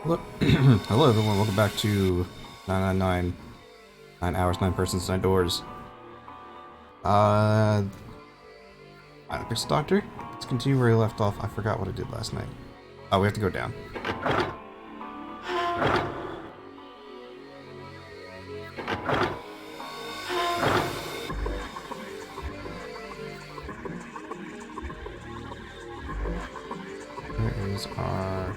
Hello, hello everyone. Welcome back to 999, 9 hours, 9 persons, 9 doors. I'm the Pixel Doctor. Let's continue where we left off. I forgot what I did last night. Oh, we have to go down. Where is our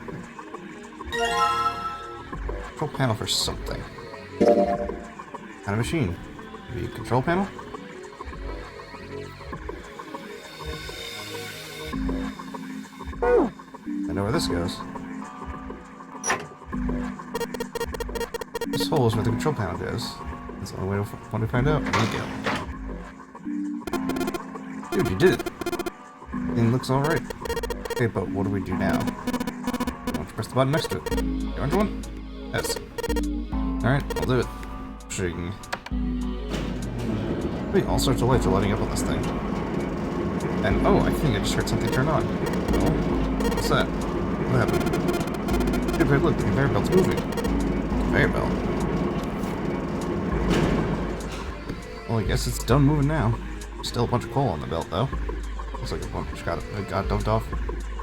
control panel for something? Kind of machine. Maybe a control panel? I know where this goes. This hole is where the control panel goes. That's the only way to find out. There you go. Dude, you did it. Thing looks alright. Okay, but what do we do now? Why don't you press the button next to it? The orange one? Yes. Alright, I'll do it. Shaking. Wait, all sorts of lights are lighting up on this thing. And oh, I think I just heard something turn on. Oh, what's that? What happened? Hey, babe, look, the conveyor belt's moving. Conveyor belt. Well, I guess it's done moving now. Still a bunch of coal on the belt, though. Looks like a bunch got dumped off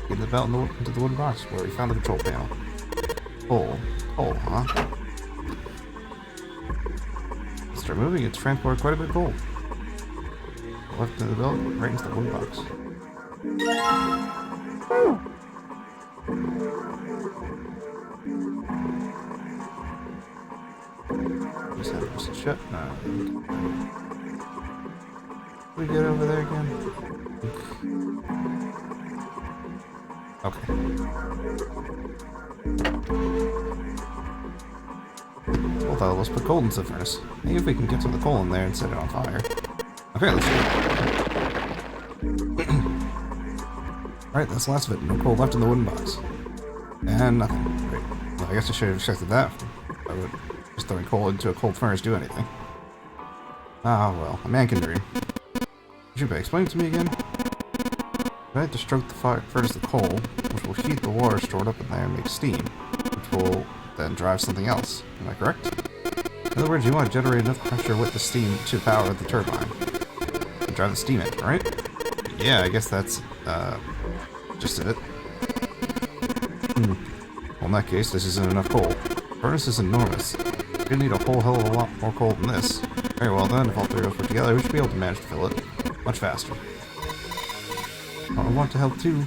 in the belt into the wooden box where we found the control panel. Coal. Coal, huh? Start moving, it's transported quite a bit of coal. Left in the belt, right into the wooden box. Just have this shut. No. We get over there again? Okay. Well, though, let's put coal into the furnace. Maybe if we can get some of the coal in there and set it on fire. Okay, let's do it. Alright, that's the last of it. No coal left in the wooden box. And nothing. Great. Well, I guess I should have expected that. I would just throwing coal into a cold furnace do anything. Ah, well, a man can dream. Junpei, explain it to me again. I have to stroke the furnace with coal, which will heat the water stored up in there and make steam, which will then drive something else. Am I correct? In other words, you want to generate enough pressure with the steam to power the turbine. And drive the steam engine, right? Yeah, I guess that's, just it. Well, in that case, this isn't enough coal. The furnace is enormous. You're gonna need a whole hell of a lot more coal than this. Very well then, if all three of us put together, we should be able to manage to fill it much faster. I want to help too.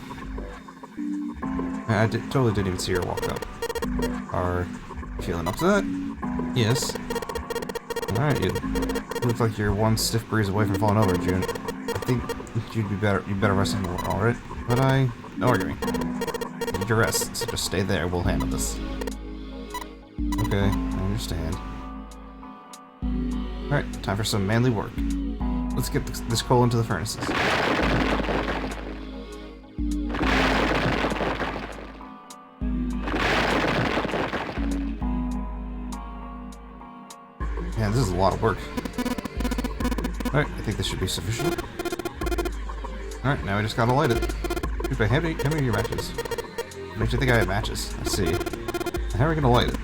I totally didn't even see her walk up. Are you feeling up to that? Yes. Alright, you look like you're one stiff breeze away from falling over, June. I think you better rest some more, alright? But no arguing. You need your rest, so just stay there, we'll handle this. Okay, I understand. Alright, time for some manly work. Let's get this coal into the furnaces. Man, this is a lot of work. Alright, I think this should be sufficient. Alright, now we just gotta light it. Junpei, hand me your matches. Makes you think I have matches. Let's see. How are we gonna light it?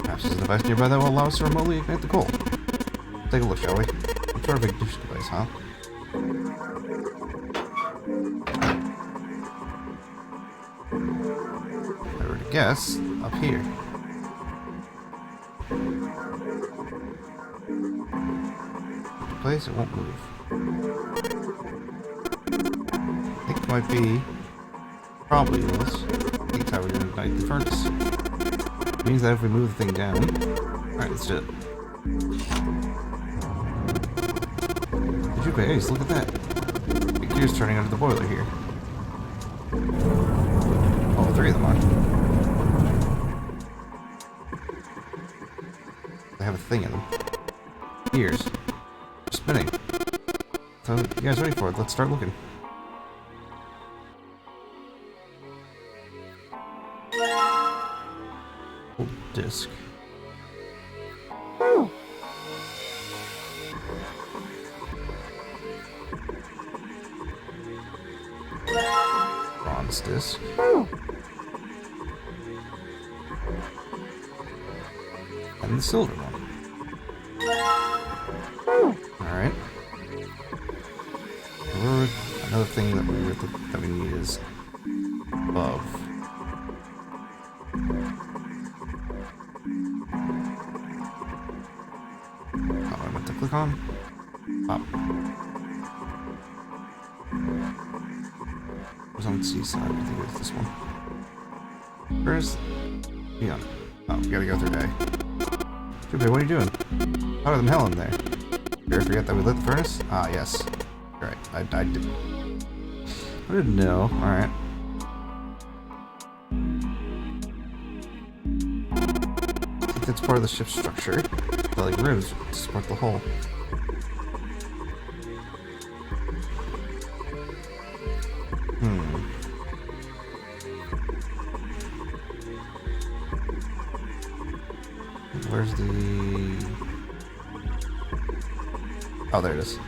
Perhaps there's a device nearby that will allow us to remotely ignite the coal. Take a look, shall we? Some sort of ignition device, huh? If I were to guess, up here. Place, it won't move. I think it might be probably this. I think that's how we're gonna ignite the furnace. It means that if we move the thing down. Alright, let's do it. Junpei, look at that. Big gears turning under the boiler here. Oh, 3 of them are. They have a thing in them. Gears. Spinning. So, you guys ready for it? Let's start looking. Old disc. Bronze disc. And the silver one. Alright. Another thing that we need is above. Oh, I meant to click on? Up. Who's on the seaside? I think it's this one. Where's... Yeah. Oh, we gotta go through day. Junpei, what are you doing? Hotter than hell in there. Did you forget that we lit the furnace? Ah, yes. Right, I did. I didn't know. Alright. I think that's part of the ship's structure. The, like, ribs to support the hull. Where's the... Oh, there it is.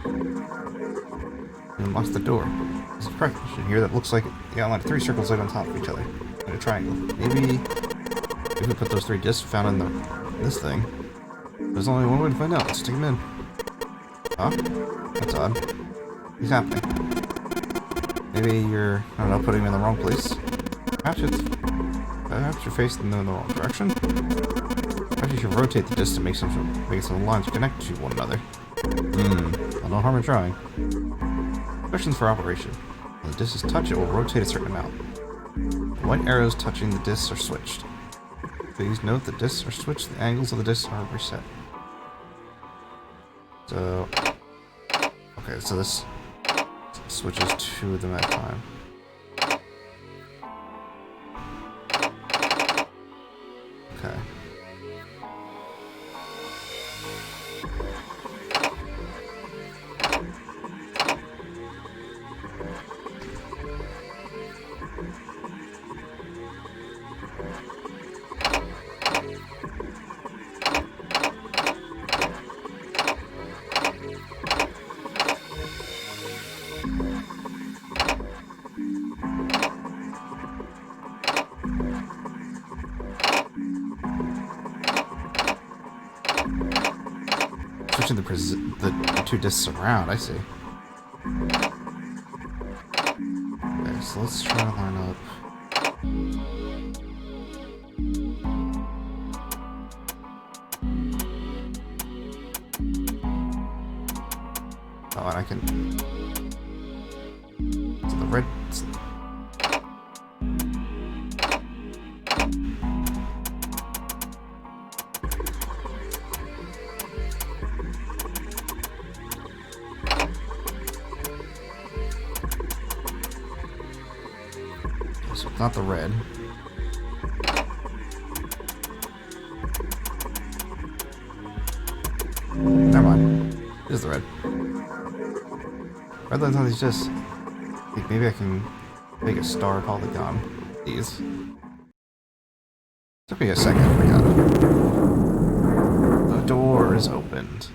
It unlocks the door. There's a partition here that looks like the outline of 3 circles laid on top of each other. In a triangle. Maybe if we put those 3 discs found in this thing. There's only one way to find out. Let's stick them in. Huh? That's odd. What's happening? Maybe you're, I don't know, putting them in the wrong place? Perhaps you're facing them in the wrong direction? Perhaps you should rotate the disc to make some lines connect to one another. Well, no harm in trying. Questions for operation. When the discs touch, it will rotate a certain amount. The white arrows touching the discs are switched. Please note the discs are switched, the angles of the discs are reset. So... Okay, so this switches 2 of them at a time. Okay. The 2 discs around, I see. Okay, so let's try to line up. Oh, and I can... So the red... So it's not the red. Never mind. It is the red. Red lines on these discs. I think maybe I can make a star polygon. These. Took me a second. I forgot. The door is opened.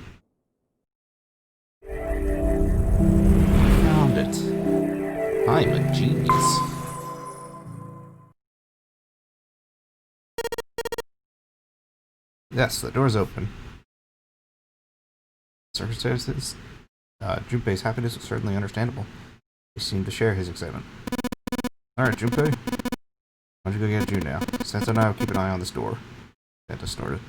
Found it. I'm a genius. Yes, the door's open. Circumstances? Junpei's happiness was certainly understandable. He seemed to share his excitement. Alright, Junpei. Why don't you go get June now? Santa and I will keep an eye on this door. Santa snorted.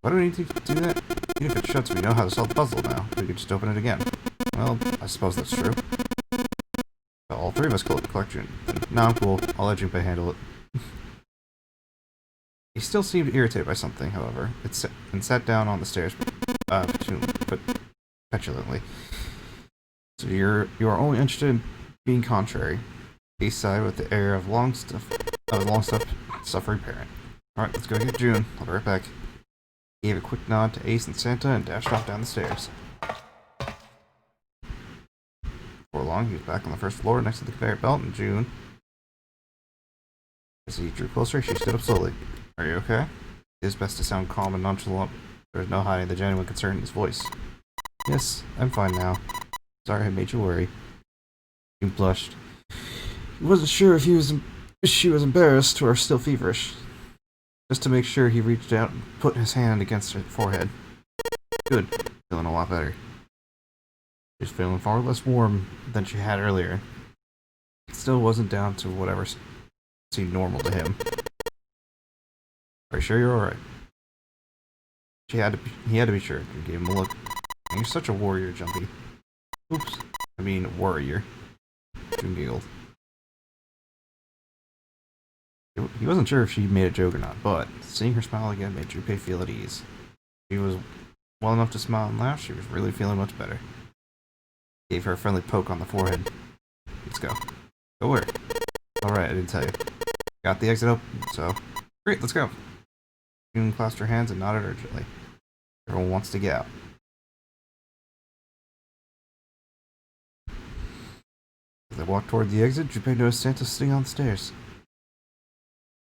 Why do we need to do that? Even if it shuts, we know how to solve the puzzle now. We could just open it again. Well, I suppose that's true. Well, all 3 of us collect June. No, I'm cool. I'll let Junpei handle it. He still seemed irritated by something, however, and sat down on the stairs, petulantly. So you are only interested in being contrary. He sighed with the air of suffering parent. Alright, let's go get June. I'll be right back. He gave a quick nod to Ace and Santa and dashed off down the stairs. Before long, he was back on the first floor next to the conveyor belt, and June... As he drew closer, she stood up slowly. Are you okay? It is best to sound calm and nonchalant. There is no hiding the genuine concern in his voice. Yes, I'm fine now. Sorry I made you worry. He blushed. He wasn't sure if he was She was embarrassed or still feverish. Just to make sure, he reached out and put his hand against her forehead. Good. Feeling a lot better. She was feeling far less warm than she had earlier. It still wasn't down to whatever seemed normal to him. Are you sure you're alright? He had to be sure. He gave him a look. You're such a warrior, Jumpy. Oops. I mean, warrior. June giggled. He wasn't sure if she made a joke or not, but seeing her smile again made Junpei feel at ease. She was well enough to smile and laugh. She was really feeling much better. Gave her a friendly poke on the forehead. Let's go. Go where? Alright, I didn't tell you. Got the exit open, so... Great, let's go. June clasped her hands and nodded urgently. Everyone wants to get out. As they walked toward the exit, Junpei noticed Santa sitting on the stairs.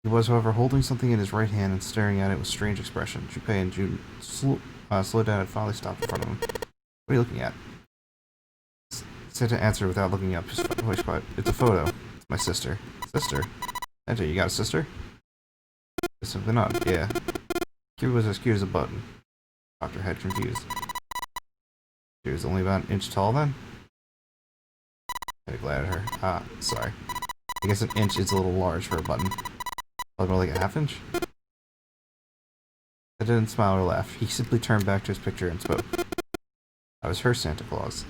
He was, however, holding something in his right hand and staring at it with a strange expression. Junpei and June slowed down and finally stopped in front of him. What are you looking at? Santa answered without looking up, his voice quiet. It's a photo. It's my sister. Sister? Santa, you got a sister? Something odd, yeah. She was as cute as a button. Popped her head confused. She was only about an inch tall then? I glared at her. Ah, sorry. I guess an inch is a little large for a button. Probably more like a half inch? I didn't smile or laugh. He simply turned back to his picture and spoke. I was her Santa Claus.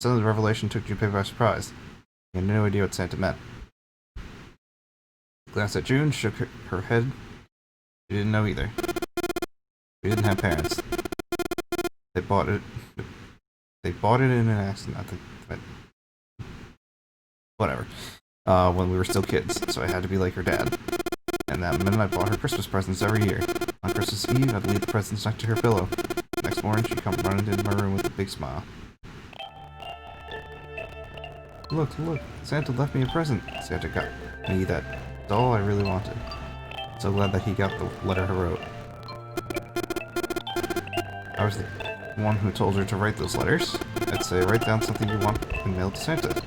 Suddenly the revelation took Junpei by surprise. He had no idea what Santa meant. He glanced at June, shook her head. She didn't know either. We didn't have parents. They bought it in an accident. Whatever. When we were still kids, so I had to be like her dad. And that meant I bought her Christmas presents every year. On Christmas Eve, I'd leave the presents next to her pillow. Next morning, she'd come running into my room with a big smile. Look, Santa left me a present. Santa got me that doll I really wanted. So glad that he got the letter I wrote. I was the one who told her to write those letters. I'd say, write down something you want and mail it to Santa. The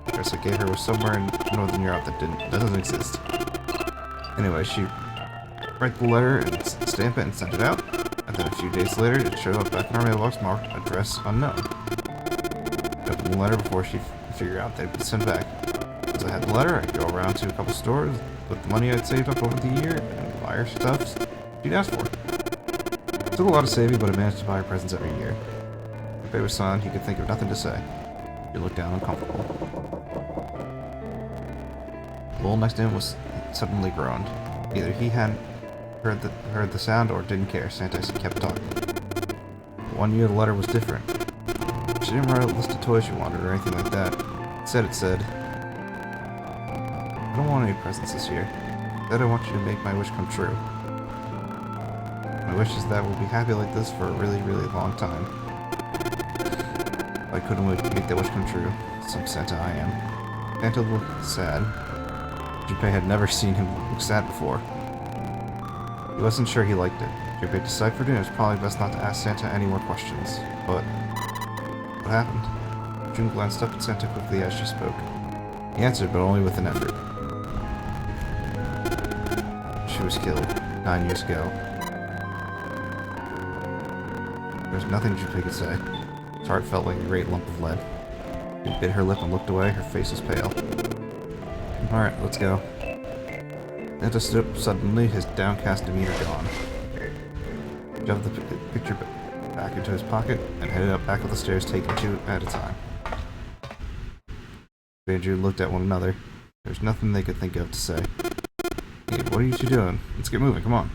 address I gave her was somewhere in Northern Europe that doesn't exist. Anyway, she'd write the letter and stamp it and send it out. And then a few days later, it showed up back in our mailbox marked address unknown. I opened the letter before she figured out they'd been sent back. Once I had the letter, I'd go around to a couple stores with the money I'd saved up over the year and buy her stuff she'd asked for. It took a lot of saving, but I managed to buy her presents every year. If it was son, he could think of nothing to say. He looked down uncomfortable. The bull next to him was suddenly groaned. Either he hadn't heard the sound or didn't care. Santa kept talking. One year the letter was different. She didn't write a list of toys she wanted or anything like that. Instead it said, I don't want any presents this year. Instead I want you to make my wish come true. My wish is that we'll be happy like this for a really, really long time. If I couldn't make that wish come true, some Santa I am. Santa looked sad. Junpei had never seen him look sad before. He wasn't sure he liked it. Junpei deciphered it and it was probably best not to ask Santa any more questions. But what happened? June glanced up at Santa quickly as she spoke. He answered, but only with an effort. She was killed 9 years ago. There was nothing Junpei could say. His heart felt like a great lump of lead. She bit her lip and looked away. Her face was pale. Alright, let's go. Santa stood up suddenly, his downcast demeanor gone. He shoved the picture back into his pocket and headed up back of the stairs, taking two at a time. Andrew looked at one another. There was nothing they could think of to say. Hey, what are you two doing? Let's get moving, come on.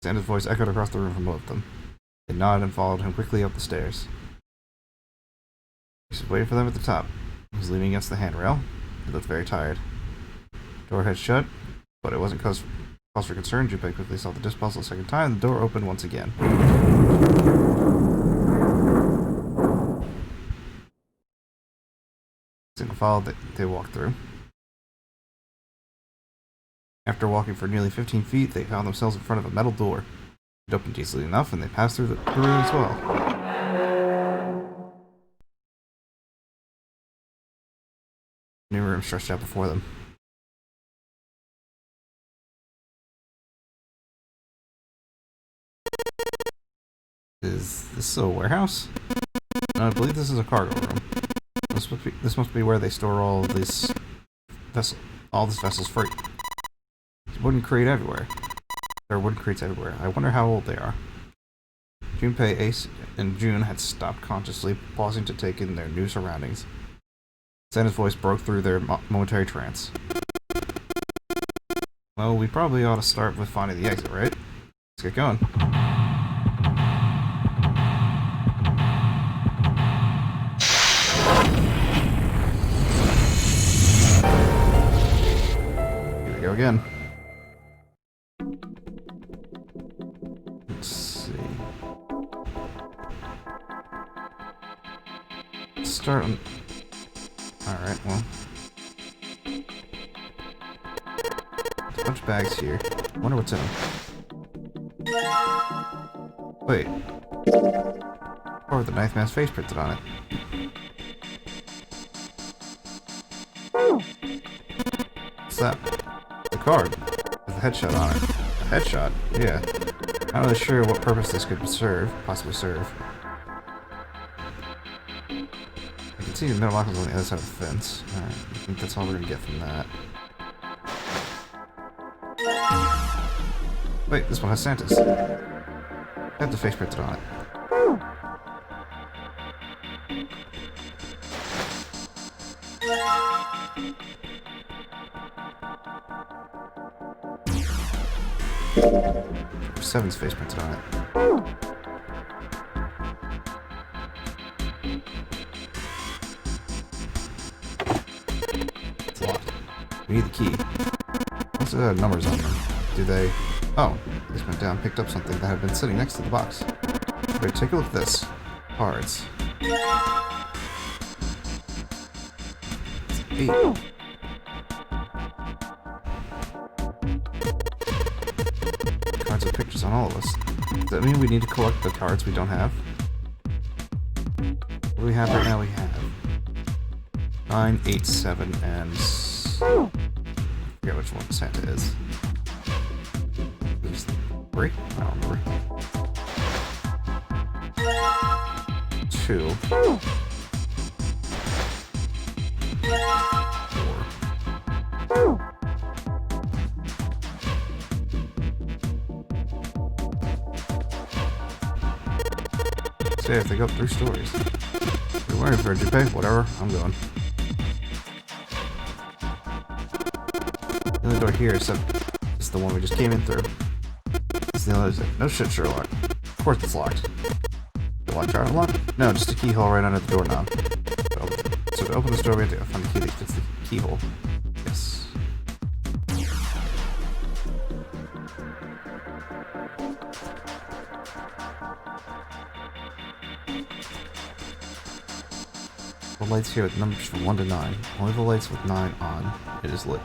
Santa's voice echoed across the room from both of them. They nodded and followed him quickly up the stairs. He was waiting for them at the top. He was leaning against the handrail. He looked very tired. The door had shut, but it wasn't cause for concern. Junpei quickly solved the disc puzzle a second time, and the door opened once again. Single file that they walked through. After walking for nearly 15 feet, they found themselves in front of a metal door. It opened easily enough, and they passed through the room as well. New room stretched out before them. Is this a warehouse? No, I believe this is a cargo room. This must be where they store all this vessel's freight. There's wooden crate everywhere. There are wooden crates everywhere. I wonder how old they are. Junpei, Ace, and June had stopped consciously, pausing to take in their new surroundings. Santa's voice broke through their momentary trance. Well, we probably ought to start with finding the exit, right? Let's get going. Here we go again. Let's see. Let's start on... Alright, well... There's a bunch of bags here. I wonder what's in them. Wait. Or with the Ninth Man's face printed on it. What's that? The card. With a headshot on it. A headshot? Yeah. I'm not really sure what purpose this could possibly serve. I can see the middle lock is on the other side of the fence. Alright, I think that's all we're gonna get from that. Wait, this one has Santa's. I have the face printed on it. Seven's face printed on it. It's locked. We need the key. What's the numbers on them? Do they... Oh, they just went down and picked up something that had been sitting next to the box. Better take a look at this. Cards. It's 8. Cards with pictures on all of us. Does that mean we need to collect the cards we don't have? What do we have right now? We have 9, 8, 7, and... I forget which one Santa is. 3? I don't remember. 2. 4. So yeah, if they go up 3 stories. You're worried for Junpei? Whatever, I'm going. The only door here is the one we just came in through. It's the other. No shit, Sherlock. Of course it's locked. The lock jar unlocked? No, just a keyhole right under the doorknob. So to open this door, we have to find the key that fits the keyhole. Yes. The lights here with numbers from 1 to 9. Only the lights with 9 on. It is lit.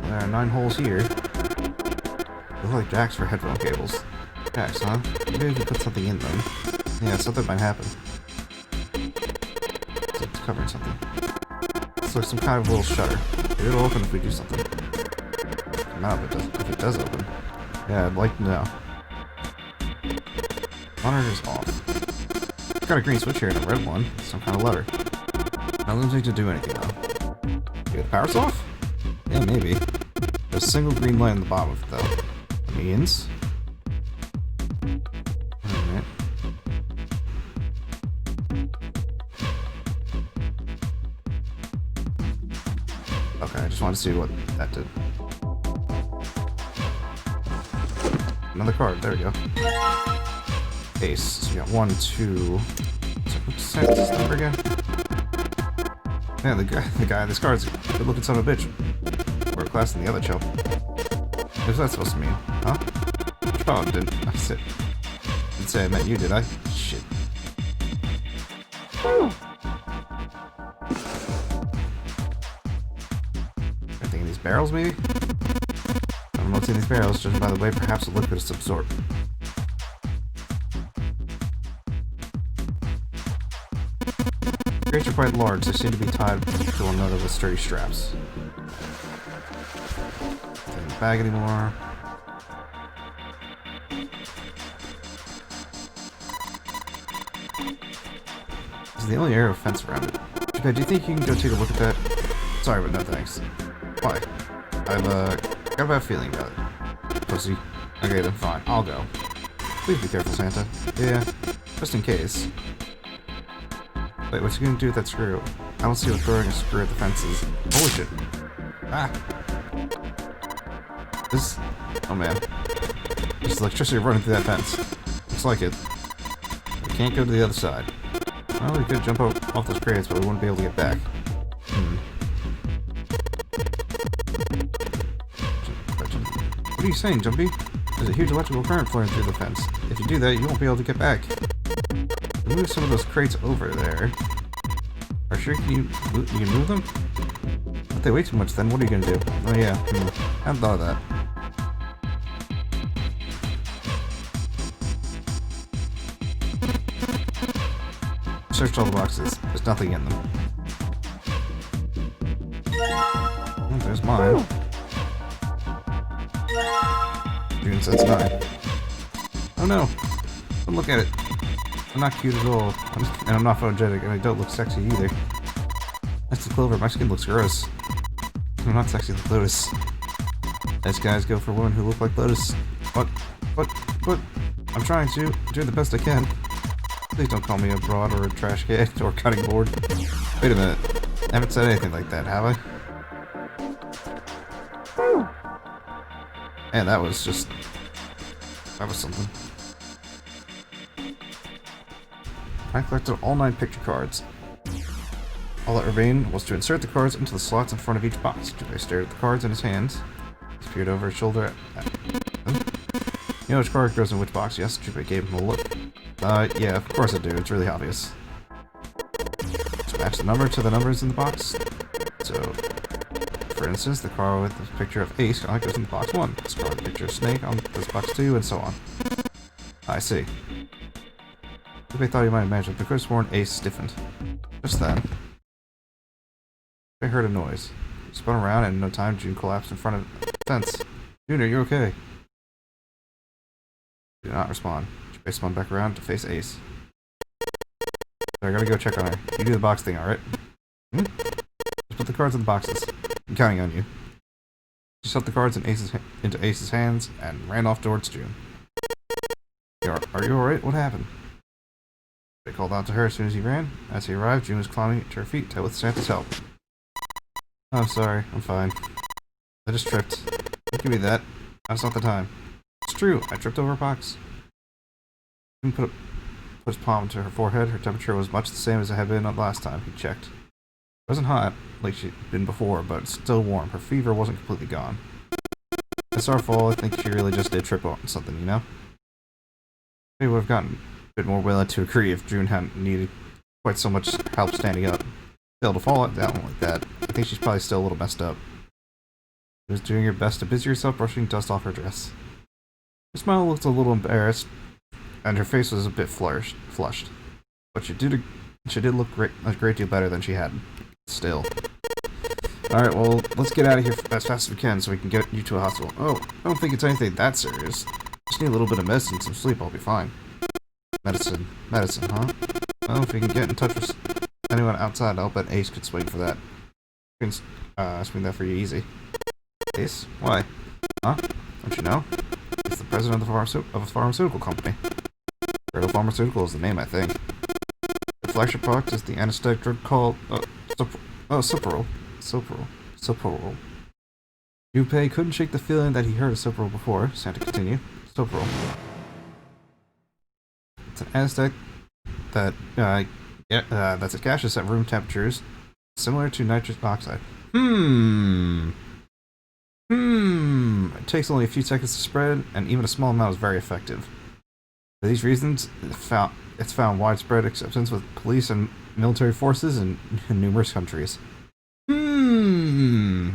There are 9 holes here. They look like jacks for headphone cables. Jacks, huh? Maybe we can put something in them. Yeah, something might happen. It's covering something. It's like some kind of little shutter. It'll open if we do something. Not if it does open. Yeah, I'd like to know. Monitor's off. It's got a green switch here and a red one. Some kind of letter. Nothing seems to do anything though. Okay, the power's off? Yeah, maybe. There's a single green light on the bottom of it though. That means... Alright. Okay, I just wanted to see what that did. Another card, there we go. Ace. So you got 1, 2... What's this number again? Yeah, the guy, this card's a good looking son of a bitch. We're class than the other show. What's that supposed to mean? Huh? Oh, didn't say I meant you, did I? Shit. Anything in these barrels, maybe? I don't know what's in these barrels, judging by the way perhaps the liquid is absorbed. Crates are quite large, they seem to be tied to one another with sturdy straps. Nothing in the bag anymore. is the only area of fence around it. Okay, do you think you can go take a look at that? Sorry, but no thanks. Why? I've, got a bad feeling about it. Pussy. Okay, then fine. I'll go. Please be careful, Santa. Yeah, just in case. Wait, what's he gonna do with that screw? I don't see him throwing a screw at the fences. Holy shit. Ah! This... Oh man. There's electricity running through that fence. Looks like it. We can't go to the other side. Well, we could jump off those crates, but we wouldn't be able to get back. What are you saying, Jumpy? There's a huge electrical current flowing through the fence. If you do that, you won't be able to get back. Move some of those crates over there. Are sure you can move them? If they weigh too much, then what are you gonna do? Oh yeah, I hadn't thought of that. Searched all the boxes. There's nothing in them. Oh, there's mine. June says 9. Oh no! Don't look at it. I'm not cute at all. And I'm not photogenic, and I don't look sexy either. That's the Clover. My skin looks gross. I'm not sexy like Lotus. As guys go for women who look like Lotus. What? I'm trying to. Do the best I can. Please don't call me a broad or a trash can or a cutting board. Wait a minute. I haven't said anything like that, have I? Man, that was just... That was something. I collected all 9 picture cards. All that remained was to insert the cards into the slots in front of each box. Junpei stared at the cards in his hands. He peered over his shoulder at them. You know which card goes in which box? Yes, Junpei gave him a look. Yeah, of course I do. It's really obvious. Just match the number to the numbers in the box. So, for instance, the card with the picture of Ace goes in box 1. This card with the picture of Snake on this box 2, and so on. I see. Junpei thought he might imagine, but could have sworn Ace stiffened. Just then, I heard a noise. He spun around, and in no time, June collapsed in front of the fence. June, are you okay? Did not respond. Junpei spun back around to face Ace. So I gotta go check on her. You do the box thing, alright? Just put the cards in the boxes. I'm counting on you. She shoved the cards into Ace's hands and ran off towards June. Are you alright? What happened? They called out to her as soon as he ran. As he arrived, June was climbing to her feet with Santa's help. Oh, sorry. I'm fine. I just tripped. Don't give me that. That's not the time. It's true. I tripped over a box. June put his palm to her forehead. Her temperature was much the same as it had been last time he checked. It wasn't hot, like she'd been before, but still warm. Her fever wasn't completely gone. It's our fault. I think she really just did trip on something, you know? Maybe would have gotten a bit more willing to agree if June hadn't needed quite so much help standing up. Still, to fall down like that, I think she's probably still a little messed up. She was doing her best to busy herself brushing dust off her dress. Her smile looked a little embarrassed, and her face was a bit flushed. But she did look a great deal better than she had. Still. Alright, well, let's get out of here as fast as we can so we can get you to a hospital. Oh, I don't think it's anything that serious. Just need a little bit of medicine and some sleep, I'll be fine. Medicine, huh? Well, if we can get in touch with anyone outside, I'll bet Ace could swing for that. You can swing that for you easy. Ace? Why? Huh? Don't you know? He's the president of a pharmaceutical company. Cradle Pharmaceutical is the name, I think. The flagship product is the anesthetic drug called Soprol. Junpei couldn't shake the feeling that he heard of Soprol before. Santa continued. Soprol. It's an anesthetic that that's gaseous at room temperatures, similar to nitrous oxide. It takes only a few seconds to spread, and even a small amount is very effective. For these reasons, it's found widespread acceptance with police and military forces in numerous countries. It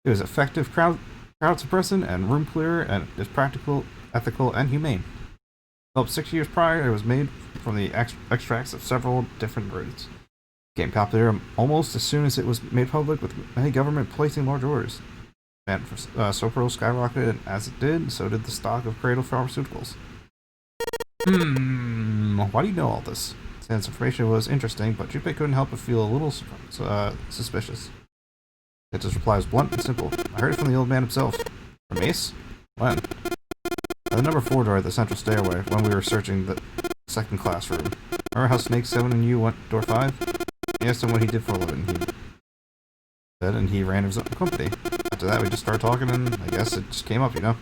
was effective crowd suppressant and room clearer, and is practical, ethical, and humane. Developed 6 years prior, it was made from the extracts of several different roots. Became popular almost as soon as it was made public, with many government placing large orders. Demand for Soprol skyrocketed, and as it did, so did the stock of Cradle Pharmaceuticals. Why do you know all this? This information was interesting, but Junpei couldn't help but feel a little suspicious. His reply was blunt and simple. I heard it from the old man himself. From Ace? When? At the number 4 door at the central stairway, when we were searching the second classroom. Remember how Snake 7 and you went to door 5? He asked him what he did for a living. He said, and he ran his own company. After that, we just started talking, and I guess it just came up, you know?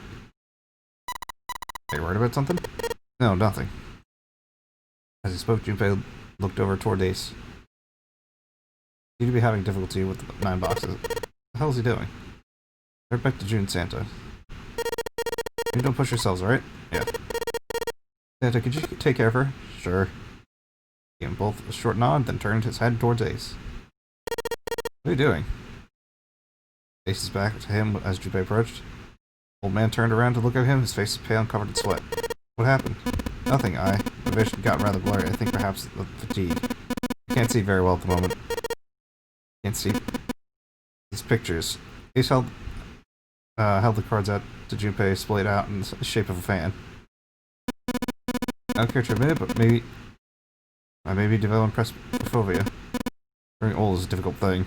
Are you worried about something? No, nothing. As he spoke, Junpei looked over toward Ace. He seemed to be having difficulty with the 9 boxes. What the hell is he doing? Right back to June, Santa. You don't push yourselves, alright? Yeah. Santa, could you take care of her? Sure. He gave them both a short nod, then turned his head towards Ace. What are you doing? Ace's back to him as Junpei approached. The old man turned around to look at him, his face was pale and covered in sweat. What happened? Nothing, the vision got rather blurry. I think perhaps the fatigue. I can't see very well at the moment. Can't see these pictures. Ace held the cards out to Junpei, splayed out in the shape of a fan. I don't care to admit it, but I may be developing presbyphobia. Growing old is a difficult thing.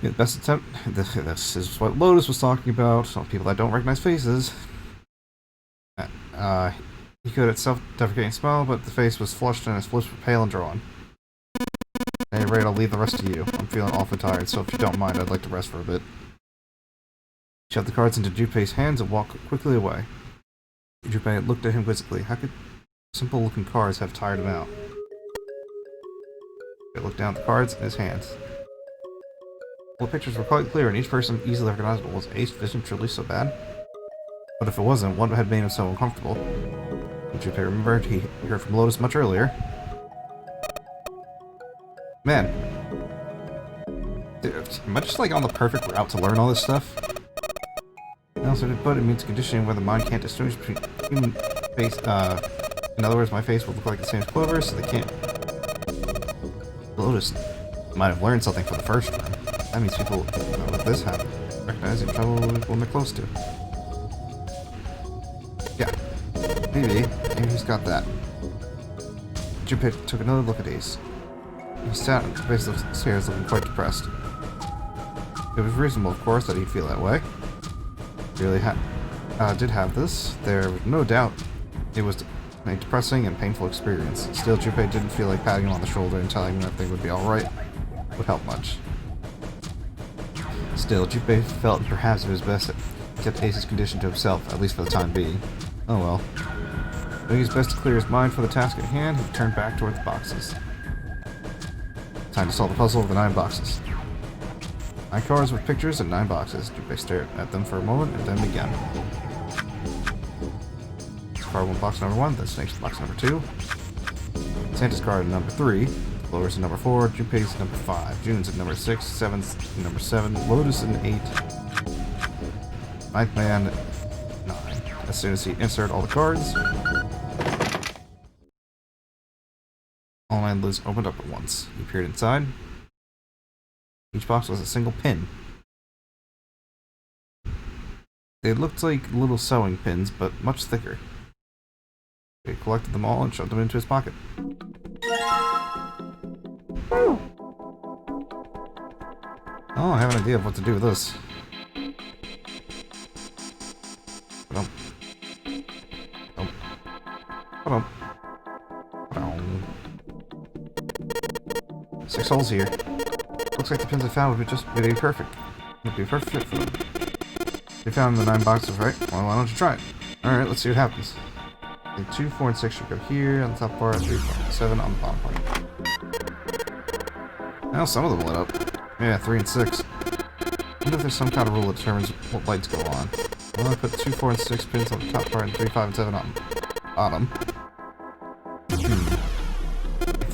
Yeah, the best attempt. This is what Lotus was talking about. Some people that don't recognize faces. He could at self-deprecating smile, but the face was flushed and his lips were pale and drawn. At any rate, I'll leave the rest to you. I'm feeling awfully tired, so if you don't mind, I'd like to rest for a bit. He shoved the cards into Junpei's hands and walked quickly away. Junpei looked at him quizzically. How could simple-looking cards have tired him out? He looked down at the cards in his hands. Well, the pictures were quite clear, and each person easily recognizable. Was Ace's vision truly so bad? But if it wasn't, what had made him so uncomfortable? Junpei remembered he heard from Lotus much earlier. Man. Dude, am I just like on the perfect route to learn all this stuff? Also, but it means conditioning where the mind can't distinguish between human face, in other words, my face will look like the same as Clover, so they can't. Lotus might have learned something for the first time. That means people with this habit recognize each other when they're close to. Yeah. Maybe he's got that. Junpei took another look at Ace. He sat at the base of the stairs looking quite depressed. It was reasonable, of course, that he'd feel that way. He really did have this. There was no doubt it was a depressing and painful experience. Still, Junpei didn't feel like patting him on the shoulder and telling him that they would be alright would help much. Still, Junpei felt perhaps it was best that he kept Ace's condition to himself, at least for the time being. Oh well. Doing his best to clear his mind for the task at hand, he turned back toward the boxes. Time to solve the puzzle of the 9 boxes. 9 cards with pictures and 9 boxes. Junpei stared at them for a moment and then began. Card 1 box number 1, then Snake's box number 2. Santa's card number 3. Clover's at number 4, Junpei's at number 5, June's at number 6, 7's at number 7, Lotus at 8, Ninth Man at 9. As soon as he inserted all the cards, all 9 lids opened up at once. He peered inside. Each box was a single pin. They looked like little sewing pins, but much thicker. He collected them all and shoved them into his pocket. Oh, I have an idea of what to do with this. Six holes here. Looks like the pins I found would be perfect. Would be a perfect fit for them. You found the 9 boxes, right? Well, why don't you try it? Alright, let's see what happens. I think 2, 4, and 6 should go here on the top part, 3, 4, and 7 on the bottom part. Now some of them lit up. Yeah, 3 and 6. I wonder if there's some kind of rule that determines what lights go on. Well, I put 2, 4, and 6 pins on the top part and 3, 5, and 7 on the bottom. I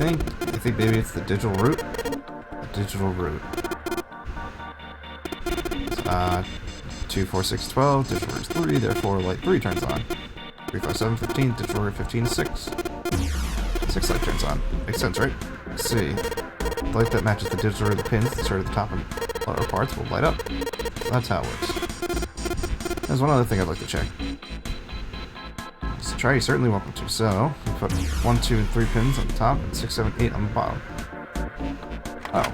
think maybe it's the digital route. The digital route. 2, 4, 6, 12. Digital route is 3, therefore light 3 turns on. 3, 5, 7, 15. Digital route 15 is 6. 6 light turns on. Makes sense, right? Let's see. The light that matches the digital route of the pins inserted at the top and lower parts will light up. So that's how it works. There's one other thing I'd like to check. So try, you're certainly welcome to. So, if put 1, 2, and 3 pins on the top, and 6, 7, 8 on the bottom. Oh.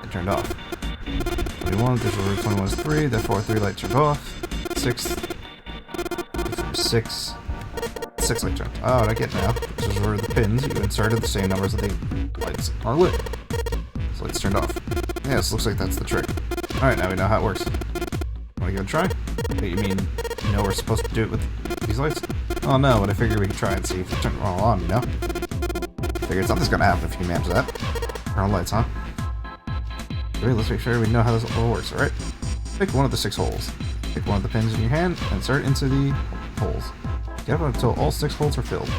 It turned off. 21, digital root 21 is 3, therefore 3 light turned off. 6. 6 light turned. Oh, I get it now. These were the pins. You inserted the same numbers that the lights are lit. So lights turned off. Yes, looks like that's the trick. Alright, now we know how it works. Wanna give it a try? Wait, you mean you know we're supposed to do it with these lights? Oh no, but I figured we could try and see if it turned all on, you know? Figured something's gonna happen if you mams that. Turn on lights, huh? Okay, let's make sure we know how this all works, alright? Pick one of the 6 holes. Pick one of the pins in your hand and insert into the holes. Get up until all 6 holes are filled.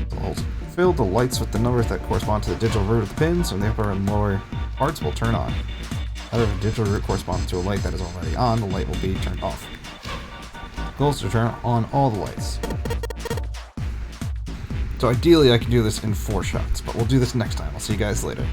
The holes are filled, the lights with the numbers that correspond to the digital root of the pins from the upper and lower parts will turn on. However, if the digital root corresponds to a light that is already on, the light will be turned off. The goal is to turn on all the lights. So ideally I can do this in 4 shots, but we'll do this next time. I'll see you guys later.